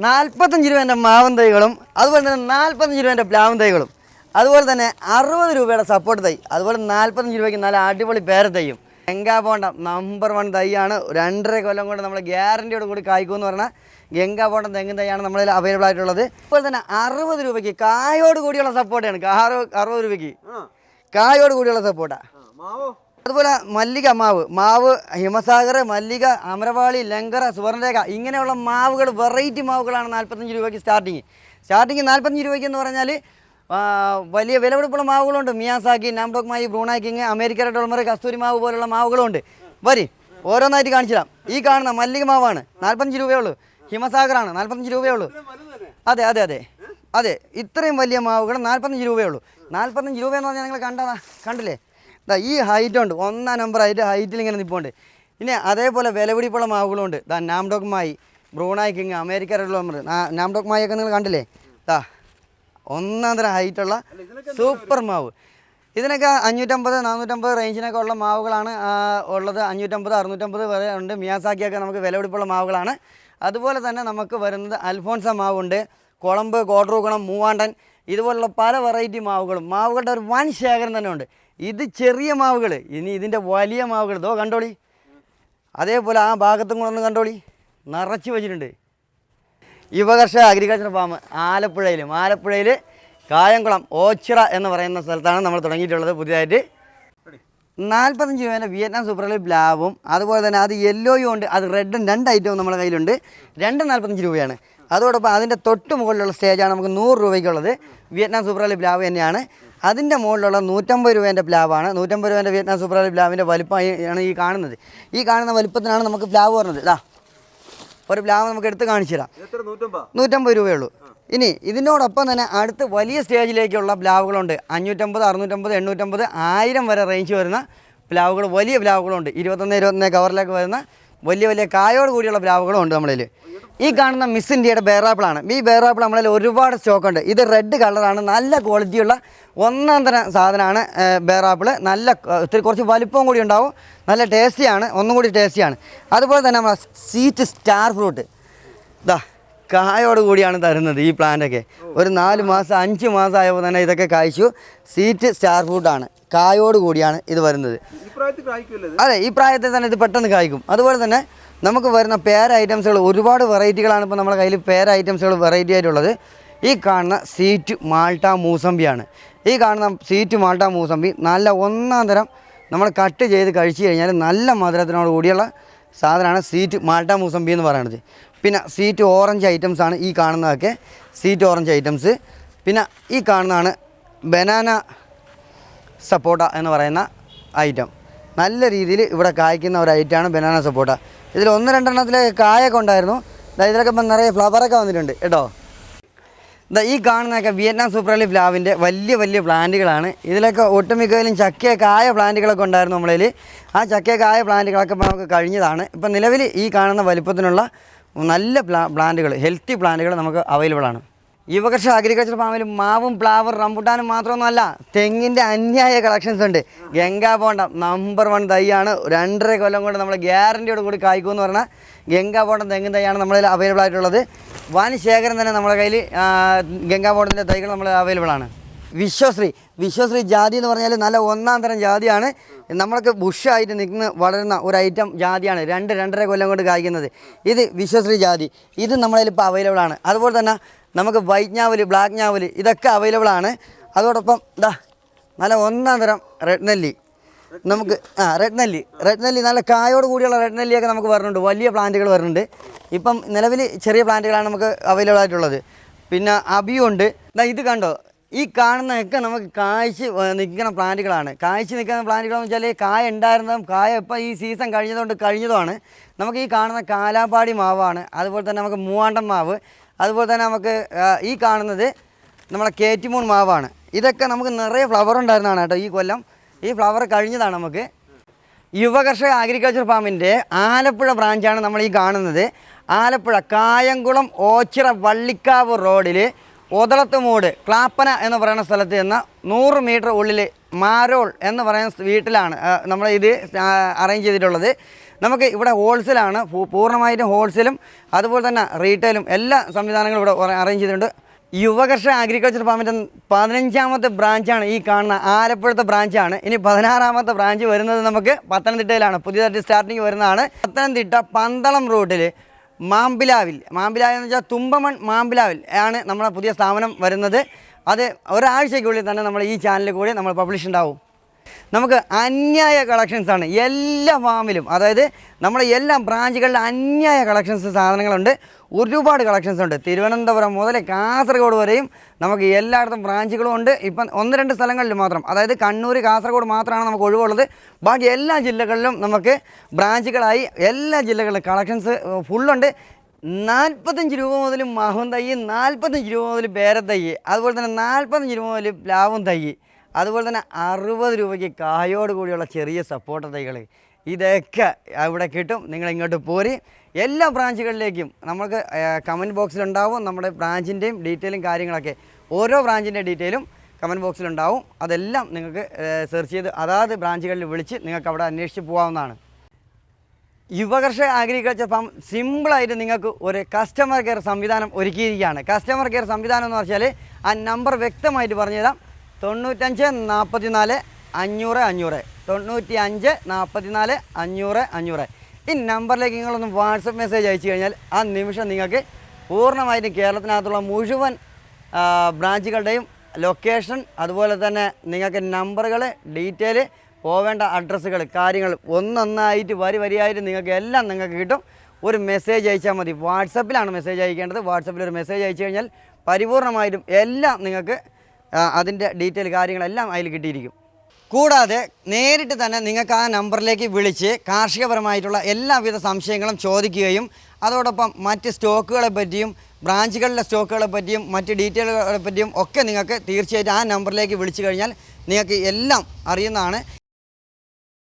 45 രൂപേൻ്റെ മാവൻ തൈകളും അതുപോലെ തന്നെ 45 രൂപേൻ്റെ പ്ലാവൻ തൈകളും അതുപോലെ തന്നെ 60 രൂപയുടെ സപ്പോർട്ട് തൈ അതുപോലെ 45 രൂപയ്ക്ക് നല്ല അടിപൊളി പേര തൈയും ഗംഗാ ബോണ്ടം നമ്പർ 1 തൈയാണ്. 2.5 കൊല്ലം കൊണ്ട് നമ്മൾ ഗ്യാരണ്ടിയോട് കൂടി കായ്ക്കുമെന്ന് പറഞ്ഞാൽ ഗംഗാ ബോണ്ടം തെങ്ങിൻ തൈയാണ് നമ്മളിൽ അവൈലബിൾ ആയിട്ടുള്ളത്. അതുപോലെ തന്നെ 60 രൂപയ്ക്ക് കായോട് കൂടിയുള്ള സപ്പോർട്ടാണ്. 60 രൂപയ്ക്ക് കായോട് കൂടിയുള്ള സപ്പോർട്ടാണ്. അതുപോലെ മല്ലിക മാവ് ഹിമസാഗർ, മല്ലിക, അമരവാളി, ലങ്കറ, സുവർണരേഖ ഇങ്ങനെയുള്ള മാവുകൾ വെറൈറ്റി മാവുകളാണ് 45 രൂപയ്ക്ക് സ്റ്റാർട്ടിങ് 45 രൂപയ്ക്ക് എന്ന് പറഞ്ഞാൽ വലിയ വിലപിടിപ്പുള്ള മാവുകളുണ്ട്. Miyazaki, Nam Dok Mai, Brunei king, America red ഓൾമർ, കസ്തൂരി മാവ് പോലുള്ള മാവുകളുണ്ട്. വരി ഓരോന്നായിട്ട് കാണിച്ചു തരാം. ഈ കാണുന്ന മല്ലിക മാവാണ് 45 രൂപയേ ഉള്ളൂ. ഹിമസാഗറാണ് 45 രൂപയേ ഉള്ളൂ. അതെ അതെ അതെ അതെ ഇത്രയും വലിയ മാവുകൾ 45 രൂപയേ ഉള്ളൂ. 45 രൂപയെന്ന് പറഞ്ഞാൽ നിങ്ങൾ കണ്ടില്ലേ? ഈ ഹൈറ്റ് ഉണ്ട്, 1 നമ്പർ ഹൈറ്റിൽ ഇങ്ങനെ നിൽപ്പുണ്ട്. ഇനി അതേപോലെ വിലപിടിപ്പുള്ള മാവുകളുണ്ട്. നാംഡോക്മായി, ബ്രൂണായ് കിങ്, അമേരിക്ക റെഡ് ഓൾമർ, നാംഡോക്മായി ഒക്കെ നിങ്ങൾ കണ്ടില്ലേ? 1 തരം ഹൈറ്റുള്ള സൂപ്പർ മാവ്. ഇതിനൊക്കെ 550, 450 റേഞ്ചിനൊക്കെ ഉള്ള മാവുകളാണ് ഉള്ളത്. 550, 650 വരെ ഉണ്ട്. മിയാസാക്കിയൊക്കെ നമുക്ക് വിലപിടിപ്പുള്ള മാവുകളാണ്. അതുപോലെ തന്നെ നമുക്ക് വരുന്നത് അൽഫോൺസ മാവുണ്ട്, കുളമ്പ്, കോട്ടറൂക്കണം, മൂവാണ്ടൻ ഇതുപോലുള്ള പല വെറൈറ്റി മാവുകളുടെ ഒരു വൻ ശേഖരം തന്നെ ഉണ്ട്. ഇത് ചെറിയ മാവുകൾ. ഇനി ഇതിൻ്റെ വലിയ മാവുകൾ കണ്ടോളി. അതേപോലെ ആ ഭാഗത്തും കൂടെ ഒന്ന് കണ്ടോളി, നിറച്ച് വെച്ചിട്ടുണ്ട്. യുവകർഷക അഗ്രികൾച്ചർ ഫാം ആലപ്പുഴയിൽ കായംകുളം ഓച്ചിറ എന്ന് പറയുന്ന സ്ഥലത്താണ് നമ്മൾ തുടങ്ങിയിട്ടുള്ളത് പുതിയതായിട്ട്. 45 രൂപേൻ്റെ വിയറ്റ്നാം സൂപ്പർ ലീഫ് പ്ലാവും അതുപോലെ തന്നെ അത് യെല്ലോയും ഉണ്ട്, അത് റെഡും 2 ഐറ്റവും നമ്മുടെ കയ്യിലുണ്ട്. 45 രൂപയാണ്. അതോടൊപ്പം അതിൻ്റെ തൊട്ട് മുകളിലുള്ള സ്റ്റേജാണ് നമുക്ക് 100 രൂപയ്ക്കുള്ളത്. വിയറ്റ്നാം സൂപ്പർ ലീഫ് പ്ലാവ് തന്നെയാണ്. അതിൻ്റെ മുകളിലുള്ള 150 രൂപേൻ്റെ പ്ലാവാണ്. 150 രൂപേൻ്റെ വിയറ്റ്നാം സൂപ്പർ ലീഫ് പ്ലാവിൻ്റെ വലിപ്പമാണ് ഈ കാണുന്നത്. ഈ കാണുന്ന വലിപ്പത്തിനാണ് നമുക്ക് പ്ലാവ് പറഞ്ഞത്. ഒരു പ്ലാവ് നമുക്ക് എടുത്ത് കാണിച്ചു തരാം. 150 രൂപയേ ഉള്ളൂ. ഇനി ഇതിനോടൊപ്പം തന്നെ അടുത്ത് വലിയ സ്റ്റേജിലേക്കുള്ള പ്ലാവുകളുണ്ട്. 550, 650, 850, 1000 വരെ റേഞ്ച് വരുന്ന പ്ലാവുകൾ, വലിയ പ്ലാവുകളുണ്ട്. 21 കവറിലേക്ക് വരുന്ന വലിയ കായോട് കൂടിയുള്ള പ്ലാവുകളും ഉണ്ട് നമ്മളിൽ. ഈ കാണുന്ന മിസ് ഇന്ത്യയുടെ ബേറാപ്പിളാണ്. ഈ ബേറാപ്പിൾ നമ്മളിൽ ഒരുപാട് സ്റ്റോക്കുണ്ട്. ഇത് റെഡ് കളറാണ്, നല്ല ക്വാളിറ്റിയുള്ള 1 തരം സാധനമാണ് ബേറാപ്പിൾ. നല്ല കുറച്ച് വലിപ്പവും കൂടി ഉണ്ടാവും, നല്ല ടേസ്റ്റിയാണ്, ഒന്നും കൂടി ടേസ്റ്റിയാണ്. അതുപോലെ തന്നെ നമ്മളെ സീറ്റ് സ്റ്റാർ ഫ്രൂട്ട് കായോട് കൂടിയാണ് തരുന്നത്. ഈ പ്ലാന്റൊക്കെ ഒരു 4 മാസം 5 മാസം ആയപ്പോൾ തന്നെ ഇതൊക്കെ കായ്ച്ചു. സീറ്റ് സ്റ്റാർ ഫ്രൂട്ടാണ്, കായോട് കൂടിയാണ് ഇത് വരുന്നത്. അതെ, ഈ പ്രായത്തിൽ തന്നെ ഇത് പെട്ടെന്ന് കായ്ക്കും. അതുപോലെ തന്നെ നമുക്ക് വരുന്ന പേര ഐറ്റംസുകൾ ഒരുപാട് വെറൈറ്റികളാണ് ഇപ്പോൾ നമ്മുടെ കയ്യിൽ പേര ഐറ്റംസുകൾ വെറൈറ്റി ആയിട്ടുള്ളത്. ഈ കാണുന്ന സീറ്റ് മാൾട്ട മൂസമ്പിയാണ്. ഈ കാണുന്ന സീറ്റ് മാൾട്ട മൂസമ്പി നല്ല 1 തരം നമ്മൾ കട്ട് ചെയ്ത് കഴിച്ചു കഴിഞ്ഞാൽ നല്ല മധുരത്തിനോട് കൂടിയുള്ള സാധനമാണ് സീറ്റ് മാൾട്ട മൂസമ്പി എന്ന് പറയുന്നത്. പിന്നെ സീറ്റ് ഓറഞ്ച് ഐറ്റംസാണ് ഈ കാണുന്നതൊക്കെ, സീറ്റ് ഓറഞ്ച് ഐറ്റംസ്. പിന്നെ ഈ കാണുന്നതാണ് ബനാന സപ്പോട്ട എന്ന് പറയുന്ന ഐറ്റം. നല്ല രീതിയിൽ ഇവിടെ കായ്ക്കുന്ന ഒരു ഐറ്റമാണ് ബനാന സപ്പോട്ട. ഇതിൽ 1-2 എണ്ണത്തിലെ കായൊക്കെ ഉണ്ടായിരുന്നു. ഇതിലൊക്കെ ഇപ്പം നിറയെ ഫ്ലവറൊക്കെ വന്നിട്ടുണ്ട് കേട്ടോ. ഈ കാണുന്നതൊക്കെ വിയറ്റ്നാം സൂപ്പർ ലീഫ് പ്ലാവിൻ്റെ വലിയ പ്ലാന്റുകളാണ്. ഇതിലൊക്കെ ഒട്ടുമിക്കയിലും ചക്കയൊക്കെ പ്ലാന്റുകളൊക്കെ ഉണ്ടായിരുന്നു നമ്മളിൽ. ആ ചക്കയൊക്കെ പ്ലാന്റുകളൊക്കെ ഇപ്പോൾ നമുക്ക് കഴിഞ്ഞതാണ്. ഇപ്പം നിലവിൽ ഈ കാണുന്ന വലിപ്പത്തിനുള്ള നല്ല പ്ലാന്റുകൾ, ഹെൽത്തി പ്ലാന്റുകൾ നമുക്ക് അവൈലബിൾ ആണ്. യുവകർഷക അഗ്രികൾച്ചർ ഫാമിൽ മാവും പ്ലാവും റംബുട്ടാനും മാത്രമൊന്നുമല്ല, തെങ്ങിൻ്റെ അന്യായ കളക്ഷൻസ് ഉണ്ട്. ഗംഗാ ബോണ്ടം നമ്പർ 1 തൈയാണ്. 2.5 കൊല്ലം കൊണ്ട് നമ്മൾ ഗ്യാരണ്ടിയോട് കൂടി കായ്ക്കുമെന്ന് പറഞ്ഞാൽ ഗംഗാ ബോണ്ടം തെങ്ങിൻ തൈയാണ് നമ്മളിൽ അവൈലബിൾ ആയിട്ടുള്ളത്. വൻ ശേഖരം തന്നെ നമ്മുടെ കയ്യിൽ ഗംഗാ ബോണ്ടത്തിൻ്റെ തൈകൾ നമ്മൾ അവൈലബിൾ ആണ്. വിശ്വശ്രീ ജാതി എന്ന് പറഞ്ഞാൽ നല്ല 1 തരം ജാതിയാണ്. നമ്മൾക്ക് ബുഷായിട്ട് വളരുന്ന ഒരു ഐറ്റം ജാതിയാണ്. 2-2.5 കൊല്ലം കൊണ്ട് കായ്ക്കുന്നത്. ഇത് വിശ്വശ്രീ ജാതി, ഇത് നമ്മളിൽ ഇപ്പോൾ അവൈലബിൾ ആണ്. അതുപോലെ തന്നെ നമുക്ക് വൈറ്റ് ഞാവൽ, ബ്ലാക്ക് ഞാവൽ ഇതൊക്കെ അവൈലബിൾ ആണ്. അതോടൊപ്പം നല്ല 1 തരം റെഡ് നെല്ലി നമുക്ക് റെഡ് നെല്ലി നല്ല കായോട് കൂടിയുള്ള റെഡ് നെല്ലിയൊക്കെ നമുക്ക് വരുന്നുണ്ട്. വലിയ പ്ലാന്റുകൾ വരുന്നുണ്ട്. ഇപ്പം നിലവിൽ ചെറിയ പ്ലാന്റുകളാണ് നമുക്ക് അവൈലബിൾ ആയിട്ടുള്ളത്. പിന്നെ അബിയുണ്ട്. ഇത് കണ്ടോ, ഈ കാണുന്നതൊക്കെ നമുക്ക് കായ്ച്ച് നിൽക്കുന്ന പ്ലാന്റുകളാണ്. കായ്ച്ച് നിൽക്കുന്ന പ്ലാന്റുകളെന്ന് വെച്ചാൽ കായ ഉണ്ടായിരുന്നതും കായ ഇപ്പോൾ ഈ സീസൺ കഴിഞ്ഞതുമാണ്. നമുക്ക് ഈ കാണുന്ന കാലാപ്പാടി മാവാണ്. അതുപോലെ തന്നെ നമുക്ക് മൂവാണ്ടൻ മാവ്, അതുപോലെ തന്നെ നമുക്ക് ഈ കാണുന്നത് നമ്മളെ കേറ്റിമൂൺ മാവാണ്. ഇതൊക്കെ നമുക്ക് നിറയെ ഫ്ലവർ ഉണ്ടായിരുന്നതാണ് കേട്ടോ. ഈ കൊല്ലം ഈ ഫ്ലവർ കഴിഞ്ഞതാണ്. നമുക്ക് യുവകർഷക അഗ്രികൾച്ചർ ഫാമിൻ്റെ ആലപ്പുഴ ബ്രാഞ്ചാണ് നമ്മൾ ഈ കാണുന്നത്. ആലപ്പുഴ കായംകുളം ഓച്ചിറ വള്ളിക്കാവ് റോഡിൽ ഒതളത്തുമൂട് ക്ലാപ്പന എന്ന് പറയുന്ന സ്ഥലത്ത് നിന്ന് 100 മീറ്റർ ഉള്ളിൽ മാരോൾ എന്ന് പറയുന്ന വീട്ടിലാണ് നമ്മൾ ഇത് അറേഞ്ച് ചെയ്തിട്ടുള്ളത്. നമുക്ക് ഇവിടെ ഹോൾസെയിലാണ്, പൂർണ്ണമായിട്ടും ഹോൾസെയിലും അതുപോലെ തന്നെ റീറ്റെയിലും എല്ലാ സംവിധാനങ്ങളും ഇവിടെ അറേഞ്ച് ചെയ്തിട്ടുണ്ട്. യുവകർഷക അഗ്രികൾച്ചർ ഫാമിൻ്റെ 15ാമത്തെ ബ്രാഞ്ചാണ് ഈ കാണുന്ന ആലപ്പുഴത്തെ ബ്രാഞ്ചാണ്. ഇനി 16ാമത്തെ ബ്രാഞ്ച് വരുന്നത് നമുക്ക് പത്തനംതിട്ടയിലാണ്, പുതിയതായിട്ട് സ്റ്റാർട്ടിങ് വരുന്നതാണ്. പത്തനംതിട്ട പന്തളം റൂട്ടിൽ മാമ്പിലാവിൽ എന്ന് വെച്ചാൽ തുമ്പമൺ മാമ്പിലാവിൽ ആണ് നമ്മുടെ പുതിയ സ്ഥാപനം വരുന്നത്. അത് ഒരാഴ്ചയ്ക്കുള്ളിൽ തന്നെ നമ്മൾ ഈ ചാനലിൽ കൂടി നമ്മൾ പബ്ലിഷ് ഉണ്ടാവും. നമുക്ക് അന്യായ കളക്ഷൻസാണ് എല്ലാ ഫാമിലും, അതായത് നമ്മുടെ എല്ലാ ബ്രാഞ്ചുകളിലും അന്യായ കളക്ഷൻസ് സാധനങ്ങളുണ്ട്. ഒരുപാട് കളക്ഷൻസ് ഉണ്ട്. തിരുവനന്തപുരം മുതൽ കാസർഗോഡ് വരെയും നമുക്ക് എല്ലായിടത്തും ബ്രാഞ്ചുകളും ഉണ്ട്. ഇപ്പം 1-2 സ്ഥലങ്ങളിൽ മാത്രം, അതായത് കണ്ണൂർ, കാസർഗോഡ് മാത്രമാണ് നമുക്ക് ഒഴിവുള്ളത്. ബാക്കി എല്ലാ ജില്ലകളിലും നമുക്ക് ബ്രാഞ്ചുകളായി എല്ലാ ജില്ലകളിലും കളക്ഷൻസ് ഫുള്ളുണ്ട്. 45 രൂപ മുതൽ മാവും തൈ, 45 രൂപ മുതൽ പേരത്തൈ, അതുപോലെ തന്നെ 45 രൂപ മുതൽ പ്ലാവും തൈ, അതുപോലെ തന്നെ 60 രൂപയ്ക്ക് കായോട് കൂടിയുള്ള ചെറിയ സപ്പോർട്ട തൈകൾ, ഇതൊക്കെ അവിടെ കിട്ടും. നിങ്ങൾ ഇങ്ങോട്ട് പോരി. എല്ലാ ബ്രാഞ്ചുകളിലേക്കും നമുക്ക് കമൻറ്റ് ബോക്സിലുണ്ടാവും നമ്മുടെ ബ്രാഞ്ചിൻ്റെയും ഡീറ്റെയിലും കാര്യങ്ങളൊക്കെ. ഓരോ ബ്രാഞ്ചിൻ്റെ ഡീറ്റെയിലും കമൻറ്റ് ബോക്സിലുണ്ടാവും. അതെല്ലാം നിങ്ങൾക്ക് സെർച്ച് ചെയ്ത് അതാത് ബ്രാഞ്ചുകളിൽ വിളിച്ച് നിങ്ങൾക്ക് അവിടെ അന്വേഷിച്ച് പോകാവുന്നതാണ്. യുവകർഷക അഗ്രികൾച്ചർ ഫാം സിമ്പിളായിട്ട് നിങ്ങൾക്ക് ഒരു കസ്റ്റമർ കെയർ സംവിധാനം ഒരുക്കിയിരിക്കുകയാണ്. കസ്റ്റമർ കെയർ സംവിധാനം എന്ന് പറഞ്ഞാൽ ആ നമ്പർ വ്യക്തമായിട്ട് പറഞ്ഞുതരാം. 95 44 500 500, 95 44 500 500. ഈ നമ്പറിലേക്ക് നിങ്ങളൊന്ന് വാട്സപ്പ് മെസ്സേജ് അയച്ചു കഴിഞ്ഞാൽ ആ നിമിഷം നിങ്ങൾക്ക് പൂർണ്ണമായിട്ടും കേരളത്തിനകത്തുള്ള മുഴുവൻ ബ്രാഞ്ചുകളുടെയും ലൊക്കേഷൻ, അതുപോലെ തന്നെ നിങ്ങൾക്ക് നമ്പറുകൾ, ഡീറ്റെയിൽ, പോവേണ്ട അഡ്രസ്സുകൾ, കാര്യങ്ങൾ ഒന്നൊന്നായിട്ട് വരിയായിട്ട് നിങ്ങൾക്ക് എല്ലാം നിങ്ങൾക്ക് കിട്ടും. ഒരു മെസ്സേജ് അയച്ചാൽ മതി. വാട്സപ്പിലാണ് മെസ്സേജ് അയക്കേണ്ടത്. വാട്സപ്പിൽ ഒരു മെസ്സേജ് അയച്ചു കഴിഞ്ഞാൽ പരിപൂർണമായിട്ടും എല്ലാം നിങ്ങൾക്ക് അതിൻ്റെ ഡീറ്റെയിൽ കാര്യങ്ങളെല്ലാം അതിൽ കിട്ടിയിരിക്കും. കൂടാതെ നേരിട്ട് തന്നെ നിങ്ങൾക്ക് ആ നമ്പറിലേക്ക് വിളിച്ച് കാർഷികപരമായിട്ടുള്ള എല്ലാവിധ സംശയങ്ങളും ചോദിക്കുകയും അതോടൊപ്പം മറ്റ് സ്റ്റോക്കുകളെ പറ്റിയും ബ്രാഞ്ചുകളിലെ സ്റ്റോക്കുകളെ പറ്റിയും മറ്റ് ഡീറ്റെയിലുകളെ പറ്റിയും ഒക്കെ നിങ്ങൾക്ക് തീർച്ചയായിട്ടും ആ നമ്പറിലേക്ക് വിളിച്ചു കഴിഞ്ഞാൽ നിങ്ങൾക്ക് എല്ലാം അറിയുന്നതാണ്.